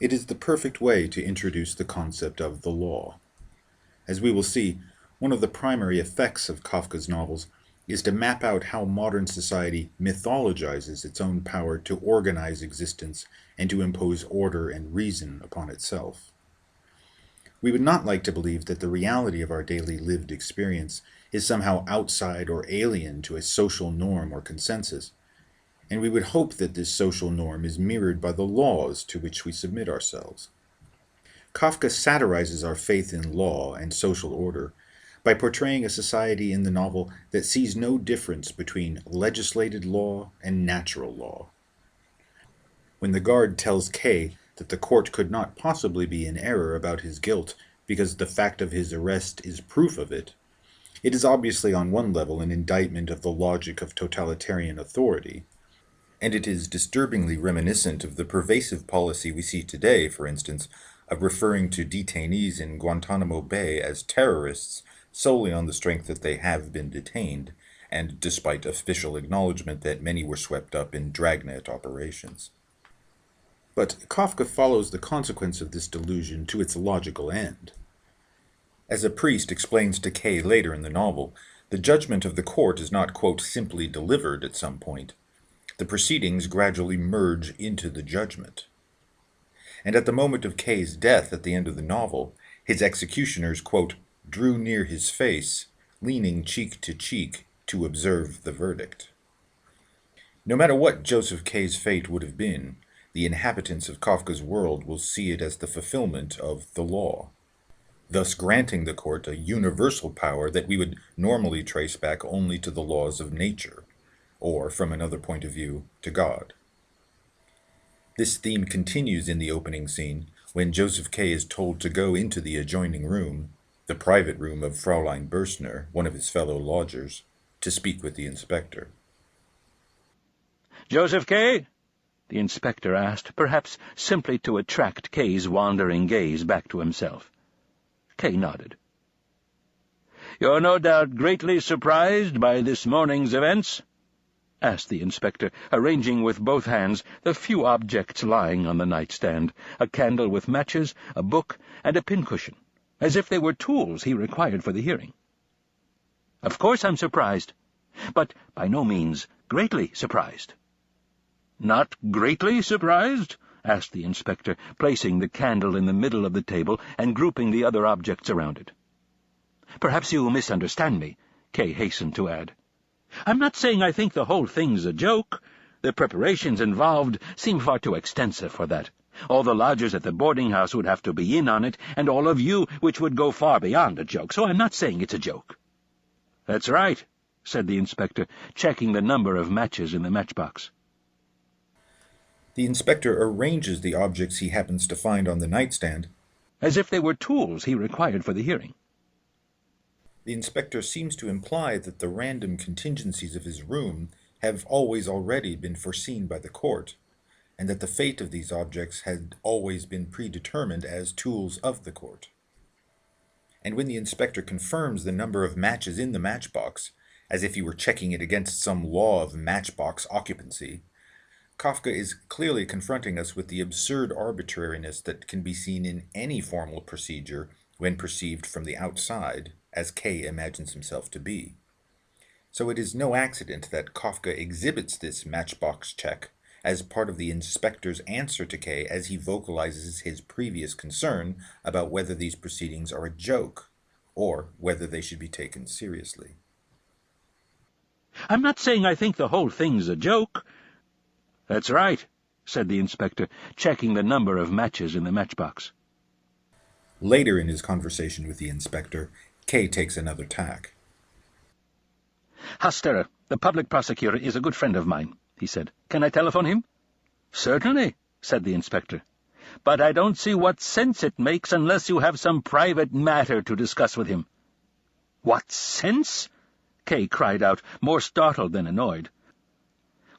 It is the perfect way to introduce the concept of the law. As we will see, one of the primary effects of Kafka's novels is to map out how modern society mythologizes its own power to organize existence and to impose order and reason upon itself. We would not like to believe that the reality of our daily lived experience is somehow outside or alien to a social norm or consensus, and we would hope that this social norm is mirrored by the laws to which we submit ourselves. Kafka satirizes our faith in law and social order by portraying a society in the novel that sees no difference between legislated law and natural law. When the guard tells Kay that the court could not possibly be in error about his guilt because the fact of his arrest is proof of it, it is obviously on one level an indictment of the logic of totalitarian authority, and it is disturbingly reminiscent of the pervasive policy we see today, for instance, of referring to detainees in Guantanamo Bay as terrorists solely on the strength that they have been detained, and despite official acknowledgement that many were swept up in dragnet operations. But Kafka follows the consequence of this delusion to its logical end. As a priest explains to Kay later in the novel, the judgment of the court is not, quote, simply delivered at some point. The proceedings gradually merge into the judgment. And at the moment of Kay's death at the end of the novel, his executioners, quote, drew near his face, leaning cheek to observe the verdict. No matter what Joseph Kay's fate would have been, the inhabitants of Kafka's world will see it as the fulfillment of the law, thus granting the court a universal power that we would normally trace back only to the laws of nature, or, from another point of view, to God. This theme continues in the opening scene, when Joseph K. is told to go into the adjoining room, the private room of Fraulein Bürstner, one of his fellow lodgers, to speak with the inspector. "Joseph K.?" the inspector asked, perhaps simply to attract Kay's wandering gaze back to himself. Kay nodded. "You're no doubt greatly surprised by this morning's events?" asked the inspector, arranging with both hands the few objects lying on the nightstand, a candle with matches, a book, and a pincushion, as if they were tools he required for the hearing. "Of course I'm surprised, but by no means greatly surprised." "Not greatly surprised?" asked the inspector, placing the candle in the middle of the table and grouping the other objects around it. "Perhaps you misunderstand me," Kay hastened to add. "I'm not saying I think the whole thing's a joke. The preparations involved seem far too extensive for that. All the lodgers at the boarding-house would have to be in on it, and all of you, which would go far beyond a joke, so I'm not saying it's a joke." "That's right," said the inspector, checking the number of matches in the matchbox. The inspector arranges the objects he happens to find on the nightstand, as if they were tools he required for the hearing. The inspector seems to imply that the random contingencies of his room have always already been foreseen by the court, and that the fate of these objects had always been predetermined as tools of the court. And when the inspector confirms the number of matches in the matchbox, as if he were checking it against some law of matchbox occupancy, Kafka is clearly confronting us with the absurd arbitrariness that can be seen in any formal procedure when perceived from the outside, as Kay imagines himself to be. So it is no accident that Kafka exhibits this matchbox check as part of the inspector's answer to Kay as he vocalizes his previous concern about whether these proceedings are a joke, or whether they should be taken seriously. "I'm not saying I think the whole thing's a joke." "That's right," said the inspector, checking the number of matches in the matchbox. Later in his conversation with the inspector, Kay takes another tack. "Hasterer, the public prosecutor, is a good friend of mine," he said. "Can I telephone him?" "Certainly," said the inspector. "But I don't see what sense it makes unless you have some private matter to discuss with him." "What sense?" Kay cried out, more startled than annoyed.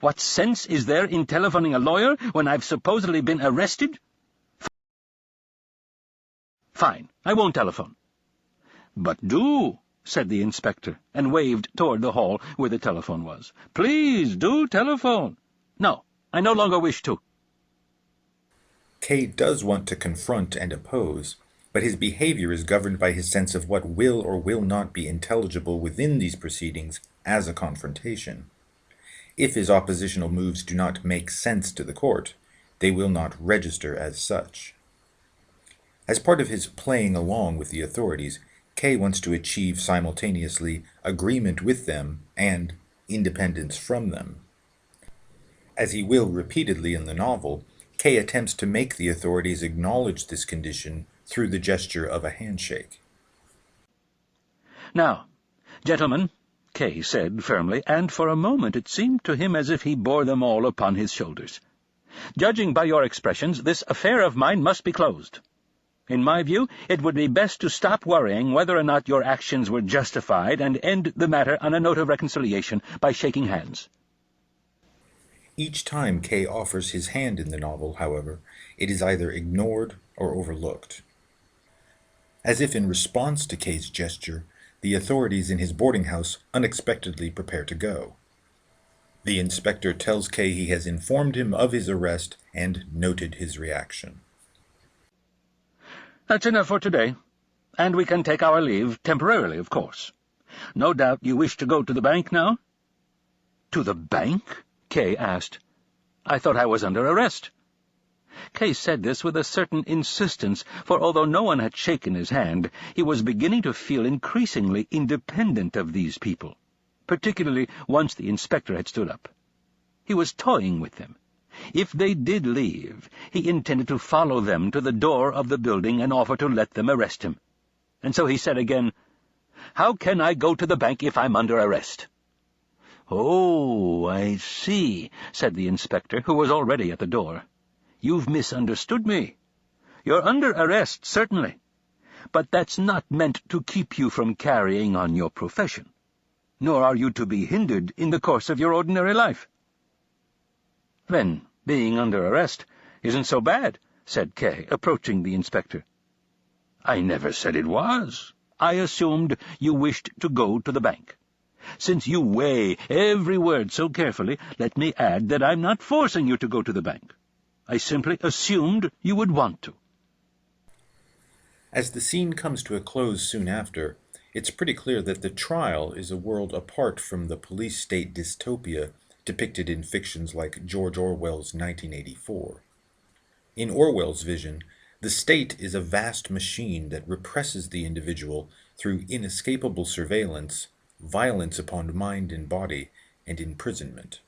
"What sense is there in telephoning a lawyer when I've supposedly been arrested?" "Fine, I won't telephone." "But do," said the inspector, and waved toward the hall where the telephone was. "Please do telephone." "No, I no longer wish to." K does want to confront and oppose, but his behavior is governed by his sense of what will or will not be intelligible within these proceedings as a confrontation. If his oppositional moves do not make sense to the court, they will not register as such. As part of his playing along with the authorities, K wants to achieve simultaneously agreement with them and independence from them. As he will repeatedly in the novel, K attempts to make the authorities acknowledge this condition through the gesture of a handshake. "Now, gentlemen," Kay said firmly, and for a moment it seemed to him as if he bore them all upon his shoulders. "Judging by your expressions, this affair of mine must be closed. In my view, it would be best to stop worrying whether or not your actions were justified and end the matter on a note of reconciliation by shaking hands." Each time K offers his hand in the novel, however, it is either ignored or overlooked. As if in response to K's gesture, the authorities in his boarding house unexpectedly prepare to go. The inspector tells K he has informed him of his arrest and noted his reaction. "That's enough for today, and we can take our leave, temporarily, of course. No doubt you wish to go to the bank now?" "To the bank?" Kay asked. "I thought I was under arrest." Kay said this with a certain insistence, for although no one had shaken his hand, he was beginning to feel increasingly independent of these people, particularly once the inspector had stood up. He was toying with them. If they did leave, he intended to follow them to the door of the building and offer to let them arrest him. And so he said again, "How can I go to the bank if I'm under arrest?" "Oh, I see," said the inspector, who was already at the door. "You've misunderstood me. You're under arrest, certainly, but that's not meant to keep you from carrying on your profession, nor are you to be hindered in the course of your ordinary life." "Then being under arrest isn't so bad," said Kay, approaching the inspector. "I never said it was. I assumed you wished to go to the bank. Since you weigh every word so carefully, let me add that I'm not forcing you to go to the bank. I simply assumed you would want to." As the scene comes to a close soon after, it's pretty clear that the trial is a world apart from the police-state dystopia depicted in fictions like George Orwell's 1984. In Orwell's vision, the state is a vast machine that represses the individual through inescapable surveillance, violence upon mind and body, and imprisonment.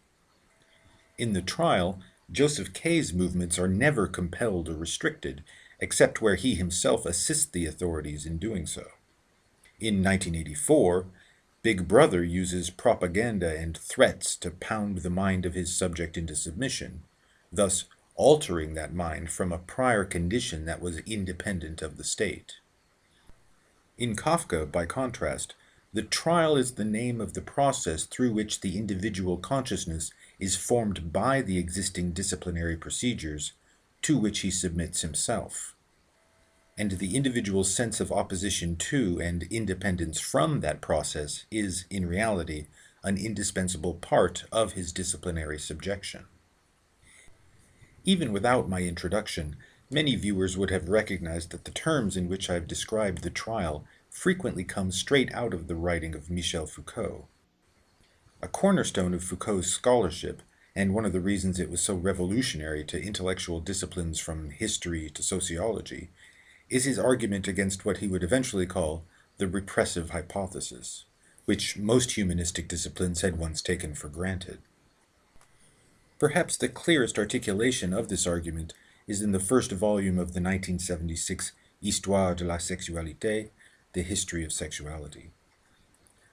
In the trial, Joseph K's movements are never compelled or restricted, except where he himself assists the authorities in doing so. In 1984, Big Brother uses propaganda and threats to pound the mind of his subject into submission, thus altering that mind from a prior condition that was independent of the state. In Kafka, by contrast, the trial is the name of the process through which the individual consciousness is formed by the existing disciplinary procedures to which he submits himself. And the individual's sense of opposition to and independence from that process is, in reality, an indispensable part of his disciplinary subjection. Even without my introduction, many viewers would have recognized that the terms in which I've described the trial frequently come straight out of the writing of Michel Foucault. A cornerstone of Foucault's scholarship, and one of the reasons it was so revolutionary to intellectual disciplines from history to sociology, is his argument against what he would eventually call the repressive hypothesis, which most humanistic disciplines had once taken for granted. Perhaps the clearest articulation of this argument is in the first volume of the 1976 Histoire de la sexualité, The History of Sexuality.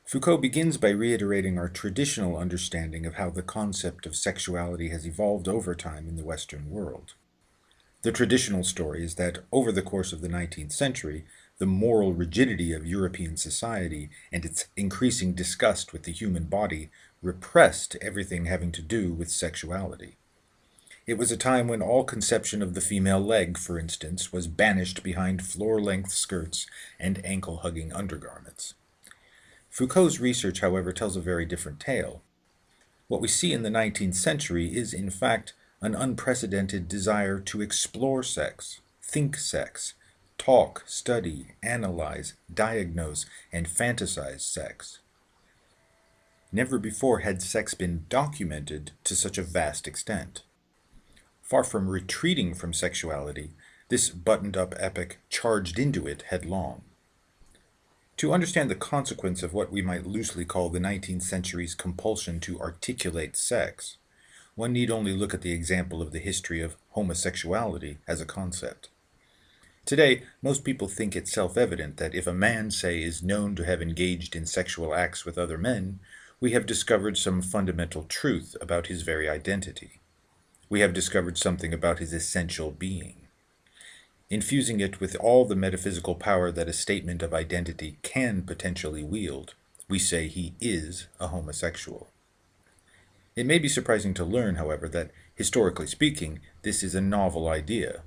Foucault begins by reiterating our traditional understanding of how the concept of sexuality has evolved over time in the Western world. The traditional story is that, over the course of the 19th century, the moral rigidity of European society and its increasing disgust with the human body repressed everything having to do with sexuality. It was a time when all conception of the female leg, for instance, was banished behind floor-length skirts and ankle-hugging undergarments. Foucault's research, however, tells a very different tale. What we see in the 19th century is, in fact, an unprecedented desire to explore sex, think sex, talk, study, analyze, diagnose, and fantasize sex. Never before had sex been documented to such a vast extent. Far from retreating from sexuality, this buttoned-up epic charged into it headlong. To understand the consequence of what we might loosely call the 19th century's compulsion to articulate sex, one need only look at the example of the history of homosexuality as a concept. Today, most people think it self-evident that if a man, say, is known to have engaged in sexual acts with other men, we have discovered some fundamental truth about his very identity. We have discovered something about his essential being. Infusing it with all the metaphysical power that a statement of identity can potentially wield, we say he is a homosexual. It may be surprising to learn, however, that, historically speaking, this is a novel idea.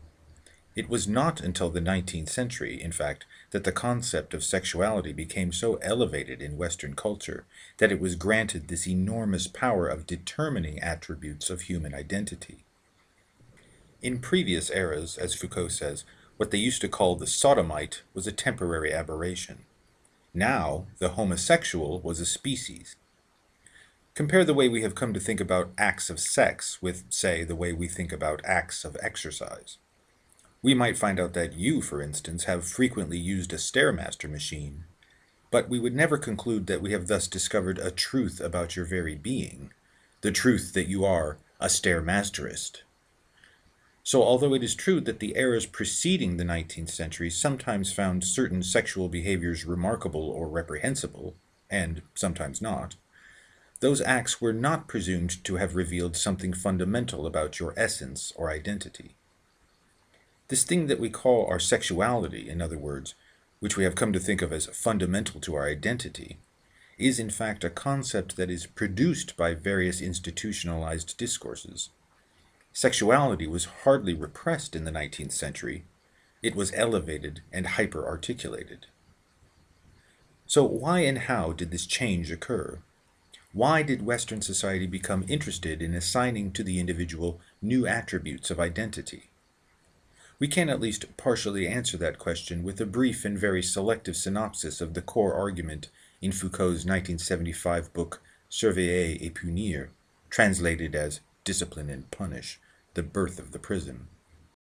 It was not until the 19th century, in fact, that the concept of sexuality became so elevated in Western culture that it was granted this enormous power of determining attributes of human identity. In previous eras, as Foucault says, what they used to call the sodomite was a temporary aberration. Now, the homosexual was a species. Compare the way we have come to think about acts of sex with, say, the way we think about acts of exercise. We might find out that you, for instance, have frequently used a Stairmaster machine, but we would never conclude that we have thus discovered a truth about your very being, the truth that you are a Stairmasterist. So although it is true that the eras preceding the 19th century sometimes found certain sexual behaviors remarkable or reprehensible, and sometimes not, those acts were not presumed to have revealed something fundamental about your essence or identity. This thing that we call our sexuality, in other words, which we have come to think of as fundamental to our identity, is in fact a concept that is produced by various institutionalized discourses. Sexuality was hardly repressed in the 19th century. It was elevated and hyper-articulated. So why and how did this change occur? Why did Western society become interested in assigning to the individual new attributes of identity? We can at least partially answer that question with a brief and very selective synopsis of the core argument in Foucault's 1975 book Surveiller et Punir, translated as Discipline and Punish, The Birth of the Prison.